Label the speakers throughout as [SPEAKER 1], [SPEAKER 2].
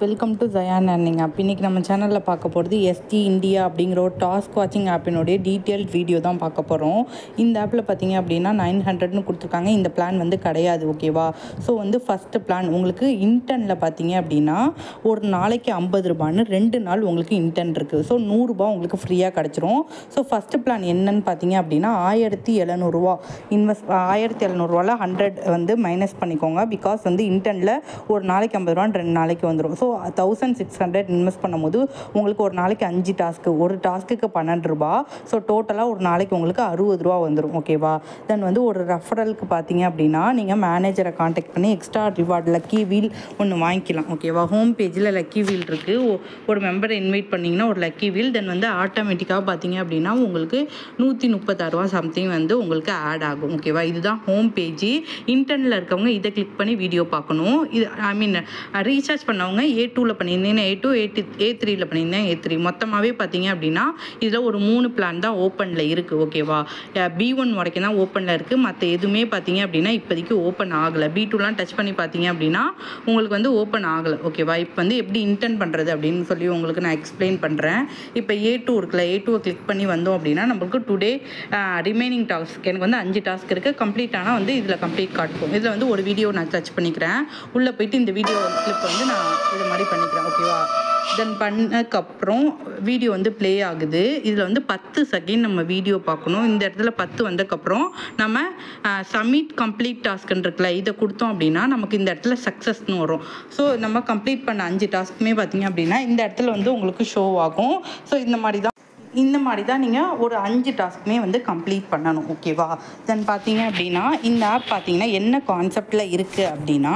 [SPEAKER 1] Welcome to ஜயான் earning app. இன்றைக்கி நம்ம சேனலில் பார்க்க போகிறது எஸ்டி இந்தியா அப்படிங்கிற ஒரு டாஸ்க் வாட்சிங் ஆப்பினுடைய டீட்டெயில்ட் வீடியோ தான் பார்க்க போகிறோம். இந்த ஆப்பில் பார்த்தீங்க அப்படின்னா 900ன்னு கொடுத்துருக்காங்க. இந்த பிளான் வந்து கிடையாது, ஓகேவா? ஸோ வந்து ஃபஸ்ட்டு பிளான் உங்களுக்கு இன்டர்னில் பார்த்தீங்க அப்படின்னா ஒரு நாளைக்கு 50 ரூபான்னு 2 நாள் உங்களுக்கு இன்டர்ன் இருக்குது. ஸோ 100 ரூபா உங்களுக்கு ஃப்ரீயாக கிடச்சிரும். ஸோ ஃபஸ்ட்டு பிளான் என்னன்னு பார்த்தீங்க அப்படின்னா 1700 ரூபா இன்வெஸ்ட் 1700 100 வந்து மைனஸ் பண்ணிக்கோங்க. பிகாஸ் வந்து இன்டர்னில் ஒரு நாளைக்கு 50 ரூபான்னு 2 நாளைக்கு வந்துடும். ஸோ 1600 இன்வெஸ்ட் பண்ணும்போது உங்களுக்கு ஒரு நாளைக்கு 5 டாஸ்க்கு, ஒரு டாஸ்க்குக்கு 12 ரூபா. ஸோ டோட்டலாக ஒரு நாளைக்கு உங்களுக்கு 60 ரூபா வந்துடும், ஓகேவா? தென் வந்து ஒரு ரெஃபரலுக்கு பார்த்தீங்க அப்படின்னா நீங்கள் மேனேஜரை காண்டாக்ட் பண்ணி எக்ஸ்ட்ரா ரிவார்டு லக்கி வீல் ஒன்று வாங்கிக்கலாம், ஓகேவா? ஹோம் பேஜில் லக்கி வீல் இருக்குது. ஒரு மெம்பரை இன்வைட் பண்ணிங்கன்னா ஒரு லக்கி வீல். தென் வந்து ஆட்டோமேட்டிக்காக பார்த்தீங்க அப்படின்னா உங்களுக்கு 136 ரூபா சம்திங் வந்து உங்களுக்கு ஆட் ஆகும், ஓகேவா? இதுதான் ஹோம் பேஜ். இன்டர்னில் இருக்கவங்க இதை கிளிக் பண்ணி வீடியோ பார்க்கணும். இது ரீசார்ஜ் பண்ணவங்க A2ல பண்ணியிருந்தீங்கன்னா A2, A3ல பண்ணியிருந்தேன் A3. மொத்தமாகவே பார்த்தீங்க அப்படின்னா இதில் ஒரு 3 பிளான் தான் ஓப்பனில் இருக்குது, ஓகேவா? B1 வரைக்கும் தான் ஓப்பனில் இருக்குது. மற்ற எதுவுமே பார்த்தீங்க அப்படின்னா இப்போதைக்கு ஓப்பன் ஆகலை. B2லாம் டச் பண்ணி பார்த்தீங்க அப்படின்னா உங்களுக்கு வந்து ஓப்பன் ஆகலை, ஓகேவா? இப்போ வந்து எப்படி இன்டர்ன் பண்ணுறது அப்படின்னு சொல்லி உங்களுக்கு நான் எக்ஸ்பிளைன் பண்ணுறேன். இப்போ A2 இருக்குல்ல, A2வை கிளிக் பண்ணி வந்தோம் அப்படின்னா நம்மளுக்கு டுடே ரிமைனிங் டாஸ்க் எனக்கு வந்து 5 டாஸ்க் இருக்குது. கம்ப்ளீட் ஆனால் வந்து இதில் கம்ப்ளீட் காட்டும். இதில் வந்து ஒரு வீடியோ நான் டச் பண்ணிக்கிறேன். உள்ளே போயிட்டு இந்த வீடியோ கிளிப் வந்து நான் இது மாதிரி பண்ணிக்கிறேன், ஓகேவா? தென் பண்ணக்கப்புறம் வீடியோ வந்து ப்ளே ஆகுது. இதில் வந்து 10 செகண்ட் நம்ம வீடியோ பார்க்கணும். இந்த இடத்துல 10 வந்ததுக்கப்புறம் நம்ம சப்மிட் கம்ப்ளீட் டாஸ்க்குன்னு இருக்குல்ல, இதை கொடுத்தோம் அப்படின்னா நமக்கு இந்த இடத்துல சக்ஸஸ்னு வரும். ஸோ நம்ம கம்ப்ளீட் பண்ண 5 டாஸ்க்குமே பார்த்தீங்க அப்படின்னா இந்த இடத்துல வந்து உங்களுக்கு ஷோ ஆகும். ஸோ இந்த மாதிரி தான் நீங்கள் ஒரு 5 டாஸ்க்குமே வந்து கம்ப்ளீட் பண்ணணும், ஓகேவா? தென் பார்த்தீங்க அப்படின்னா இந்த ஆப் பார்த்தீங்கன்னா என்ன கான்செப்டில் இருக்குது அப்படின்னா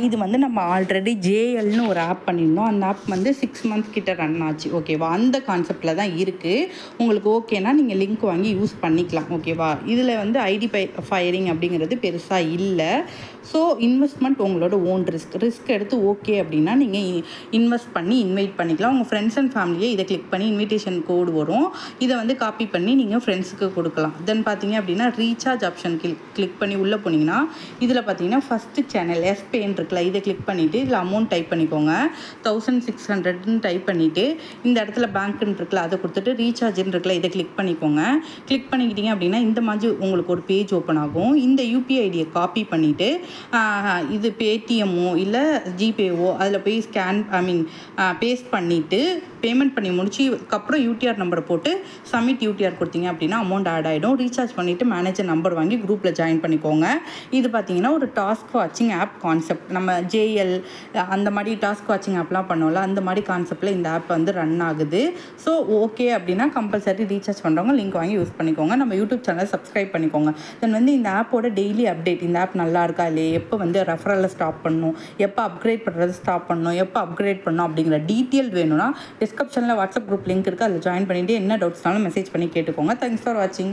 [SPEAKER 1] இது வந்து நம்ம ஆல்ரெடி JLன்னு ஒரு ஆப் பண்ணியிருந்தோம். அந்த ஆப் வந்து 6 மந்த்ஸ் கிட்ட ரன் ஆச்சு, ஓகேவா? அந்த கான்செப்டில் தான் இருக்குது. உங்களுக்கு ஓகேனா நீங்கள் லிங்க் வாங்கி யூஸ் பண்ணிக்கலாம், ஓகேவா? இதில் வந்து ஐடி ஃபயரிங் அப்படிங்கிறது பெருசாக இல்லை. ஸோ இன்வெஸ்ட்மெண்ட் உங்களோட ஓன் ரிஸ்க் எடுத்து ஓகே அப்படின்னா நீங்கள் இன்வெஸ்ட் பண்ணி இன்வைட் பண்ணிக்கலாம். உங்கள் ஃப்ரெண்ட்ஸ் அண்ட் ஃபேமிலியை இதை கிளிக் பண்ணி இன்விடேஷன் கோடு வரும். இதை வந்து காப்பி பண்ணி நீங்கள் ஃப்ரெண்ட்ஸுக்கு கொடுக்கலாம். தென் பார்த்தீங்க அப்படின்னா ரீசார்ஜ் ஆப்ஷன் கிளிக் பண்ணி உள்ளே போனீங்கன்னா இதில் பார்த்தீங்கன்னா ஃபஸ்ட்டு சேனல் SPayன்னு இருக்குல்ல, இதை கிளிக் பண்ணிவிட்டு இதில் அமௌண்ட் டைப் பண்ணிக்கோங்க. 1600ன்னு டைப் பண்ணிவிட்டு இந்த இடத்துல பேங்க்குன்னு இருக்குல்ல, அதை கொடுத்துட்டு ரீசார்ஜ்ன்னு இருக்குல்ல, இதை கிளிக் பண்ணிக்கோங்க. கிளிக் பண்ணிக்கிட்டீங்க அப்படின்னா இந்த மாதிரி உங்களுக்கு ஒரு பேஜ் ஓப்பன் ஆகும். இந்த UPI ஐடியை காப்பி பண்ணிவிட்டு இது பேடிஎம்மோ இல்லை ஜிபேவோ அதில் போய் பேஸ்ட் பண்ணிவிட்டு பேமெண்ட் பண்ணி முடிச்சதுக்கப்புறம் UTR நம்பரை போட்டு சப்மிட் UTR கொடுத்தீங்க அப்படின்னா அமௌண்ட் ஆட் ஆகிடும். ரீசார்ஜ் பண்ணிவிட்டு மேனேஜர் நம்பர் வாங்கி குரூப்பில் ஜாயின் பண்ணிக்கோங்க. இது பார்த்தீங்கன்னா ஒரு டாஸ்க் வாட்சிங் ஆப் கான்செப்ட். நம்ம JL அந்த மாதிரி டாஸ்க் வாட்சிங் ஆப்லாம் பண்ணோம்ல, அந்த மாதிரி கான்செப்டில் இந்த ஆப் வந்து ரன் ஆகுது. ஸோ ஓகே அப்படின்னா கம்பல்சரி ரீசார்ஜ் பண்ணுறவங்க லிங்க் வாங்கி யூஸ் பண்ணிக்கோங்க. நம்ம யூடியூப் சேனலை சப்ஸ்கிரைப் பண்ணிக்கோங்க. தென் வந்து இந்த ஆப்போட டெய்லி அப்டேட், இந்த ஆப் நல்லா இருக்கா இல்லையே, எப்போ வந்து ரெஃபரலில் ஸ்டாப் பண்ணணும், எப்போ அப்கிரேட் பண்ணுறது ஸ்டாப் பண்ணணும், எப்போ அப்கிரேட் பண்ணணும் அப்படிங்கிற டீட்டெயில் வேணும்னா டிஸ்கிரிப்ஷனில் வாட்ஸ்அப் குரூப் லிங்க் இருக்குது, அதில் ஜாயின் பண்ணிவிட்டு என்ன டவுட்ஸ்னாலும் மெசேஜ் பண்ணி கேட்டுக்கோங்க. தேங்க்ஸ் ஃபார் வாட்சிங்.